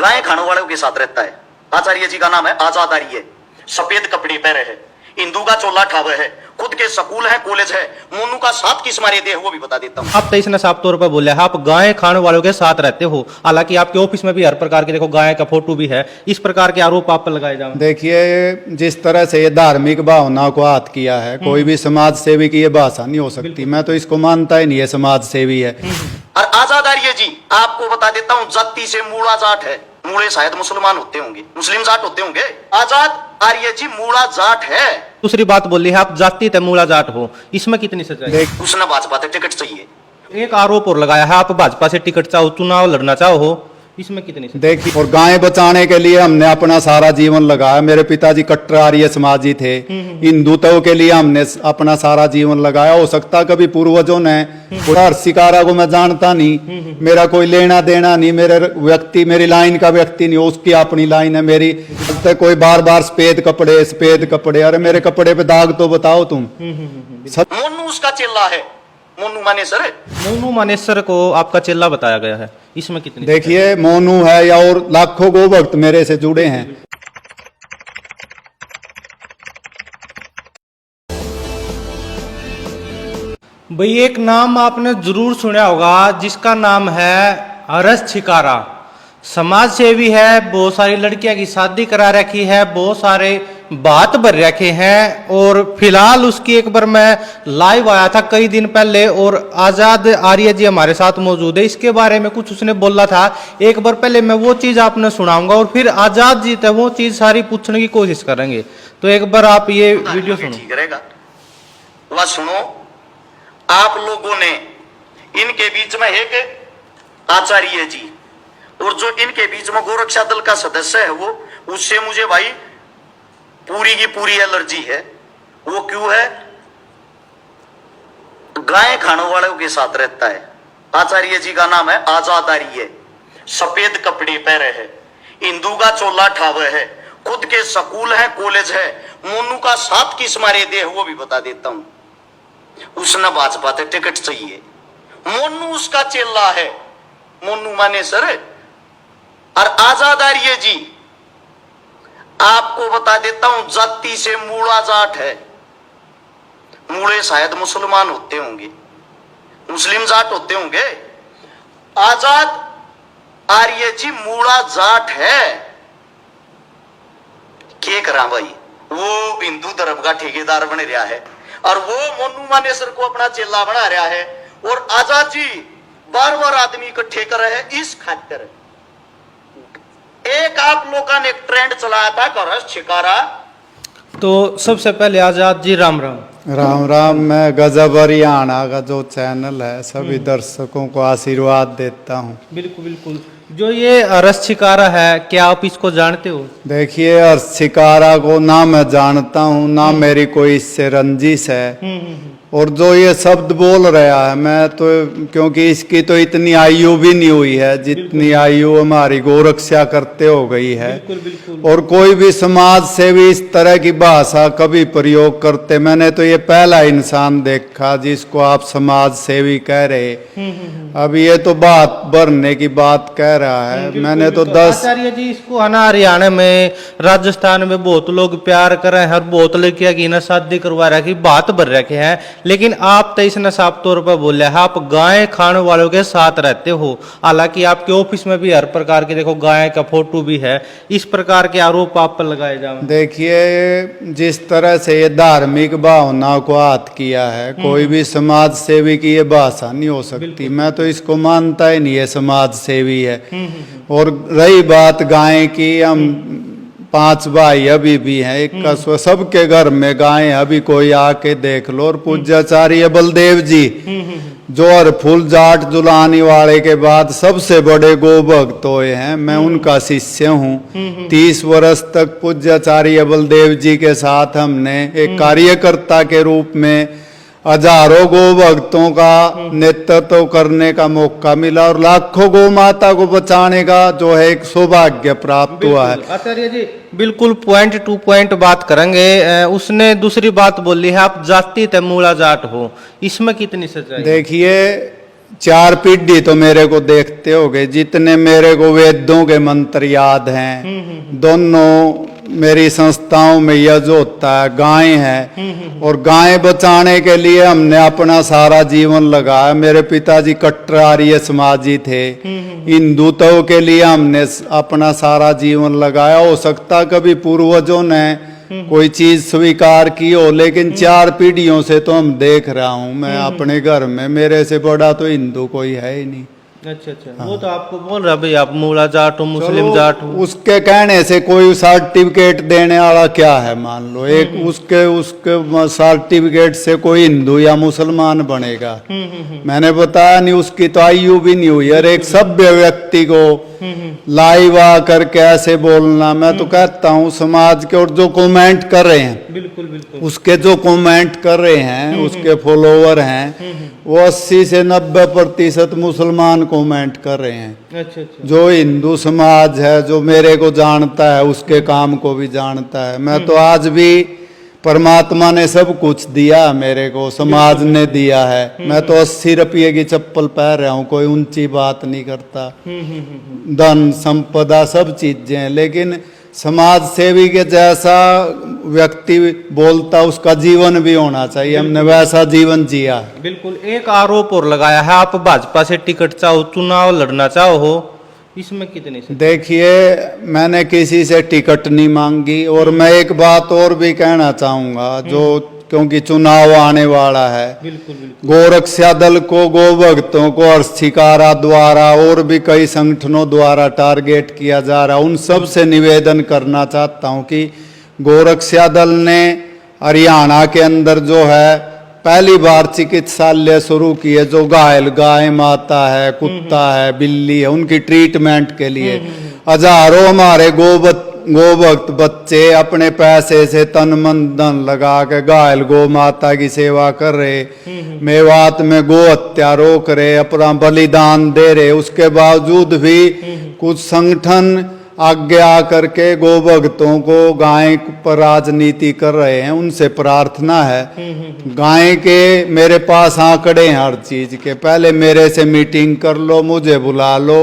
गाय खाने वालों के साथ रहता है। आचार्य जी का नाम है आजाद आर्य, सफेद कपड़े पहने है, हिंदू का चोला ठावे है, खुद के स्कूल है, कॉलेज है, मोनू का साथ किस मारे दे वो भी बता देता हूँ। आप तो इसने साफ तौर पर बोले आप गाय खाने वालों के साथ रहते हो, हालांकि आपके ऑफिस में भी हर प्रकार के देखो गाय का फोटो भी है, इस प्रकार के आरोप आप पर लगाए जाए। देखिए, जिस तरह से ये धार्मिक भावना को आहत किया है, कोई भी समाज सेवी की ये भाषा नहीं हो सकती। मैं तो इसको मानता ही नहीं है समाज सेवी है। और आजाद आर्य जी आपको बता देता हूँ, जाति से मूला जाट है, मूले शायद मुसलमान होते होंगे, मुस्लिम जाट होते होंगे, आजाद आर्य जी मूला जाट है। दूसरी बात बोली है आप जाति तमूला जाट हो, इसमें कितनी सच्चाई है? उसने भाजपा से टिकट चाहिए। एक आरोप और लगाया है आप भाजपा से टिकट चाहो, चुनाव लड़ना चाहो, इसमें कितनी सच्चाई? देखिए, और गाय बचाने के लिए हमने अपना सारा जीवन लगाया। मेरे पिताजी कट्टर आर्य समाजी थे, हिंदुत्व के लिए हमने अपना सारा जीवन लगाया। हो सकता कभी पूर्वजों ने, हर शिकारा को मैं जानता नहीं, मेरा कोई लेना देना नहीं, मेरे व्यक्ति मेरी लाइन का व्यक्ति नहीं, उसकी अपनी लाइन है मेरी। कोई बार बार सफेद कपड़े, अरे मेरे कपड़े पे दाग तो बताओ तुम। मोनू उसका चेला है, मोनू मानेसर। मोनू मानेसर को आपका चेला बताया गया है, इसमें कितनी? देखिए, मोनू है या और लाखों गो भक्त मेरे से जुड़े हैं। भाई एक नाम आपने जरूर सुना होगा जिसका नाम है अरस छिकारा। समाज सेवी है, बहुत सारी लड़कियां की शादी करा रखी है, बहुत सारे बात भर रखे हैं। और फिलहाल उसकी एक बार मैं लाइव आया था कई दिन पहले, और आजाद आर्य जी हमारे साथ मौजूद है। इसके बारे में कुछ उसने बोला था, एक बार पहले मैं वो चीज आपने सुनाऊंगा और फिर आजाद जी वो चीज सारी पूछने की कोशिश करेंगे। तो एक बार आप ये वीडियो सुनो। करेगा वह सुनो। आप लोगों ने इनके बीच में एक आचार्य जी और जो इनके बीच में गोरक्षा दल का सदस्य है वो, उससे मुझे भाई पूरी की पूरी एलर्जी है। वो क्यों है? गाय खाने वालों के साथ रहता है। आचार्य जी का नाम है आजाद आर्य, सफेद कपड़े पहने है, हिंदू का चोला ठावे है, खुद के स्कूल है, कॉलेज है, मोनू का साथ किस मारे दे वो भी बता देता हूं। उसने भाजपा से टिकट चाहिए। मोनू उसका चेला है, मोनू मानेसर। और आजाद आर्य जी आपको बता देता हूं, जाति से मूला जाट है, मूले शायद मुसलमान होते होंगे, मुस्लिम जाट होते होंगे। आजाद आर्य जी मूला जाट है। क्या करा भाई, वो हिंदू धर्म का ठेकेदार बन रहा है और वो मोनू मानेसर को अपना चेला बना रहा है। और आजाद जी बार बार आदमी इकट्ठे कर रहे हैं इस खातिर। एक आप लोगों ने एक ट्रेंड चलाया था करस छिकारा। तो सबसे पहले आजाद जी राम राम। राम राम। मैं गजब हरियाणा का जो चैनल है सभी दर्शकों को आशीर्वाद देता हूँ। बिल्कुल बिल्कुल। जो ये अरस छिकारा है, क्या आप इसको जानते हो? देखिए, अरस छिकारा को ना मैं जानता हूँ, ना मेरी कोई इससे रंजिश है। और जो ये शब्द बोल रहा है, मैं तो, क्योंकि इसकी तो इतनी आयु भी नहीं हुई है जितनी आयु हमारी गोरक्षा करते हो गई है। बिल्कुल बिल्कुल। और कोई भी समाज से भी इस तरह की भाषा कभी प्रयोग करते, मैंने तो ये पहला इंसान देखा जिसको आप समाज सेवी कह रहे। अब ये तो बात भरने की बात कह रहा है। मैंने तो 10 आचार्य जी इसको है ना, हरियाणा में, राजस्थान में बहुत लोग प्यार कर रहे हैं, हर बहुत लड़कियां की ना शादी करवा रखी, बात भर रखे हैं। लेकिन आप तो इसने साफ तौर पर बोले आप गाय खाने वालों के साथ रहते हो, हालांकि आपके ऑफिस में भी हर प्रकार के देखो गाय का फोटो भी है, इस प्रकार के आरोप आप पर लगाए जाए। देखिए, जिस तरह से ये धार्मिक भावना को आहत किया है, कोई भी समाज सेवी की ये भाषा नहीं हो सकती। मैं तो इसको मानता ही नहीं है समाज सेवी है। और रही बात गाय की, हम 5 भाई अभी भी हैं, एक का सबके घर में गाय है। अभी कोई आके देख लो। और पूज्याचार्य बलदेव जी जो हर फूल जाट जुलानी वाले के बाद सबसे बड़े गो भक्त हुए हैं, मैं उनका शिष्य हूँ। 30 वर्ष तक पूज्याचार्य बलदेव जी के साथ हमने एक कार्यकर्ता के रूप में हजारों गो भक्तों का नेतृत्व करने का मौका मिला और लाखों गो माता को बचाने का जो है एक सौभाग्य प्राप्त हुआ है। आचार्य जी बिल्कुल पॉइंट टू पॉइंट बात करेंगे। उसने दूसरी बात बोली है आप जाति तमूला जाट हो, इसमें कितनी सच्चाई? देखिए, 4 पीढ़ी तो मेरे को देखते होगे, जितने मेरे को वेदों के मंत्र याद हैं, दोनों मेरी संस्थाओं में यज्ञ होता है, गाय है, और गाय बचाने के लिए हमने अपना सारा जीवन लगाया। मेरे पिताजी कट्टर आर्य समाजी थे, हिंदुत्व के लिए हमने अपना सारा जीवन लगाया। हो सकता कभी पूर्वजों ने कोई चीज स्वीकार की हो, लेकिन 4 पीढ़ियों से तो हम देख रहा हूँ मैं अपने घर में, मेरे से बड़ा तो हिंदू कोई है ही नहीं। अच्छा अच्छा, वो तो आपको बोल रहा भाई आप मूला जाट हो, मुस्लिम जाट हो। उसके कहने से कोई सर्टिफिकेट देने वाला क्या है, मान लो एक उसके उसके सर्टिफिकेट से कोई हिंदू या मुसलमान बनेगा। मैंने बताया नहीं, उसकी तो आयु भी नहीं हुई। और एक सभ्य व्यक्ति को लाइव आकर के ऐसे बोलना, मैं तो कहता हूँ समाज के, और जो कमेंट कर रहे हैं, बिल्कुल बिल्कुल, उसके जो कमेंट कर रहे हैं, उसके फॉलोवर हैं, वो 80 से 90% मुसलमान कमेंट कर रहे हैं। अच्छा अच्छा, जो हिंदू समाज है, जो मेरे को जानता है, उसके काम को भी जानता है। मैं तो आज भी, परमात्मा ने सब कुछ दिया मेरे को, समाज ने दिया है। मैं तो 80 रुपये की चप्पल पहन रहा हूँ, कोई ऊंची बात नहीं करता। धन संपदा सब चीजें हैं, लेकिन समाज सेवी के जैसा व्यक्ति बोलता, उसका जीवन भी होना चाहिए। हमने वैसा जीवन जिया है। बिल्कुल। एक आरोप और लगाया है, आप भाजपा से टिकट चाहो, चुनाव लड़ना चाहो हो, इसमें कितनी से? देखिए, मैंने किसी से टिकट नहीं मांगी, और मैं एक बात और भी कहना चाहूंगा, जो क्योंकि चुनाव आने वाला है। बिल्कुल बिल्कुल। गोरक्षा दल को, गो भक्तों को हर्षिकारा द्वारा और भी कई संगठनों द्वारा टारगेट किया जा रहा, उन सब से निवेदन करना चाहता हूं कि गोरक्षा दल ने हरियाणा के अंदर जो है पहली बार चिकित्सालय शुरू किए, जो घायल गाय माता है, कुत्ता है, बिल्ली है, उनकी ट्रीटमेंट के लिए हजारों हमारे गोभक्त बच्चे अपने पैसे से तन मन धन लगा के घायल गो माता की सेवा कर रहे, मेवात में गो हत्या रोक रहे, अपना बलिदान दे रहे। उसके बावजूद भी कुछ संगठन आगे आकर के गो भक्तों को गाय पर राजनीति कर रहे हैं। उनसे प्रार्थना है, गाय के मेरे पास आंकड़े हैं हर चीज के, पहले मेरे से मीटिंग कर लो, मुझे बुला लो,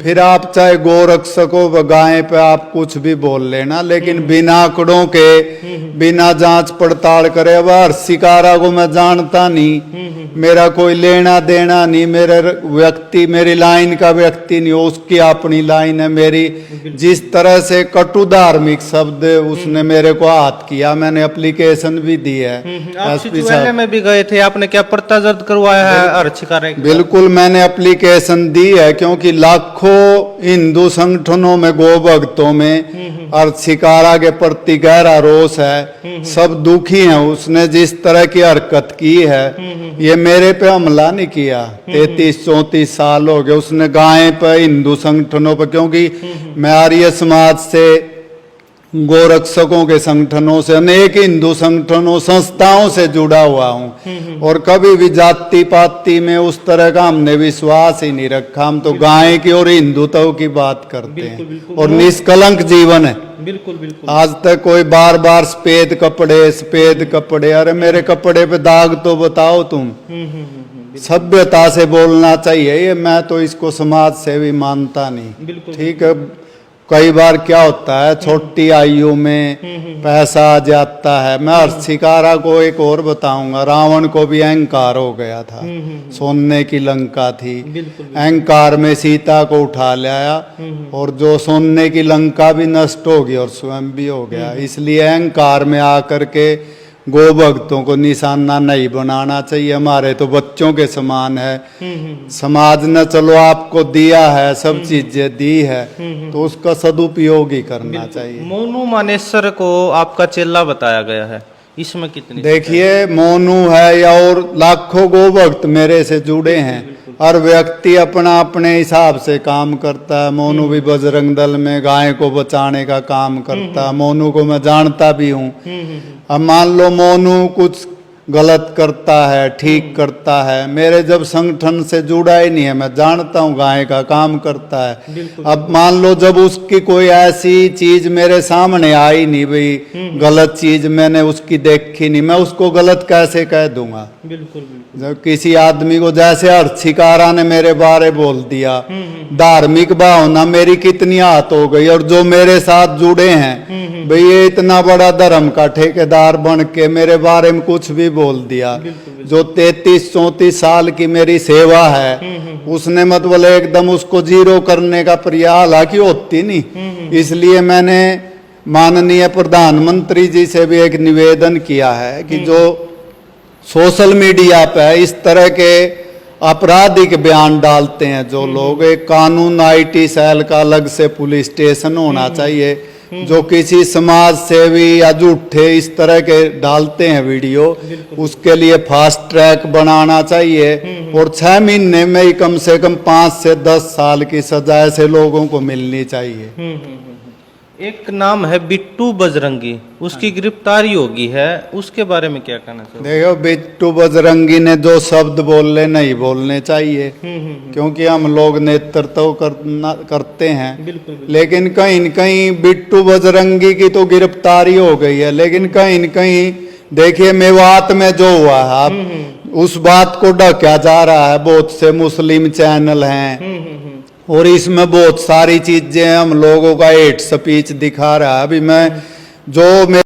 फिर आप चाहे गोरक्षकों व गाय पे आप कुछ भी बोल लेना, लेकिन बिना आंकड़ों के, बिना जांच पड़ताल करे। अब हर्षिकारा को मैं जानता नहीं, मेरा कोई लेना देना नहीं, मेरे व्यक्ति, मेरी लाइन का व्यक्ति नहीं हो, उसकी अपनी लाइन है। मेरी जिस तरह से कटु धार्मिक शब्द उसने मेरे को हाथ किया, मैंने एप्लीकेशन भी दी है। एसपी साहब में भी गए थे, आपने क्या पर्चा दर्ज करवाया है हर्षिकारा? बिल्कुल, मैंने एप्लीकेशन दी है, क्योंकि लाखों हिंदू संगठनों में, गो भक्तों में हर्षिकारा के प्रति गहरा रोष है, सब दुखी हैं। उसने जिस तरह की हरकत की है, ये मेरे पे हमला नहीं किया, 33-34 साल हो गए। उसने गाय पे, हिंदू संगठनों पे, क्योंकि मैं आर्य समाज से, गोरक्षकों के संगठनों से, अनेक हिंदू संगठनों संस्थाओं से जुड़ा हुआ हूँ, और कभी भी जाति पाति में उस तरह का हमने विश्वास ही नहीं रखा। हम तो गाय की और हिंदुत्व की बात करते हैं, और निष्कलंक जीवन है। बिल्कुल बिल्कुल। आज तक कोई बार बार सफेद कपड़े, अरे मेरे कपड़े पे दाग तो बताओ तुम। सभ्यता से बोलना चाहिए, ये मैं तो इसको समाज से भी मानता नहीं। ठीक है, कई बार क्या होता है, छोटी आयु में पैसा आ जाता है। मैं हर्षिकारा को एक और बताऊंगा, रावण को भी अहंकार हो गया था, सोने की लंका थी, अहंकार में सीता को उठा लाया, और जो सोने की लंका भी नष्ट हो गई और स्वयं भी हो गया। इसलिए अहंकार में आकर के गो भक्तों को निशाना नहीं बनाना चाहिए। हमारे तो बच्चों के समान है, समाज ने चलो आपको दिया है, सब चीजें दी है, तो उसका सदुपयोग ही करना चाहिए। मोनू मानेसर को आपका चेला बताया गया है, इसमें कितनी? देखिए, मोनू है या और लाखों गो भक्त मेरे से जुड़े हैं, हर व्यक्ति अपना अपने हिसाब से काम करता है। मोनू भी बजरंग दल में गाय को बचाने का काम करता है, मोनू को मैं जानता भी हूँ। अब मान लो मोनू कुछ गलत करता है, ठीक करता है। मेरे जब संगठन से जुड़ा ही नहीं है, मैं जानता हूँ गाय का काम करता है। अब मान लो जब उसकी कोई ऐसी चीज मेरे सामने आई नहीं, भाई गलत चीज मैंने उसकी देखी नहीं, मैं उसको गलत कैसे कह दूंगा। बिल्कुल बिल्कुल। जब किसी आदमी को, जैसे हर्षिकारा ने मेरे बारे बोल दिया, धार्मिक भावना मेरी कितनी आहत हो गई। और जो मेरे साथ जुड़े हैं, भाई ये इतना बड़ा धर्म का ठेकेदार बन के मेरे बारे में कुछ भी बोल दिया। जो 33-34 साल की मेरी सेवा है, उसने मतलब एकदम उसको जीरो करने का प्रयास, हालांकि होती नहीं। इसलिए मैंने माननीय प्रधानमंत्री जी से भी एक निवेदन किया है कि जो सोशल मीडिया पे इस तरह के आपराधिक बयान डालते हैं जो लोग, एक कानून IT सेल का अलग से पुलिस स्टेशन होना चाहिए। जो किसी समाज सेवी या झूठे इस तरह के डालते हैं वीडियो, उसके लिए फास्ट ट्रैक बनाना चाहिए और 6 महीने में ही कम से कम 5 से 10 साल की सजा ऐसे लोगों को मिलनी चाहिए। एक नाम है बिट्टू बजरंगी, उसकी गिरफ्तारी होगी है, उसके बारे में क्या कहना चाहोगे? देखो, बिट्टू बजरंगी ने जो शब्द बोले नहीं बोलने चाहिए, क्योंकि हम लोग नेतृत्व करते हैं। बिल्कुल। लेकिन कहीं न कहीं बिट्टू बजरंगी की तो गिरफ्तारी हो गई है, लेकिन कहीं न कहीं देखिए मेवात में जो हुआ है, आप उस बात को ढका जा रहा है। बहुत से मुस्लिम चैनल हैं और इसमें बहुत सारी चीजें हम लोगों का हेट स्पीच दिखा रहा है। अभी मैं जो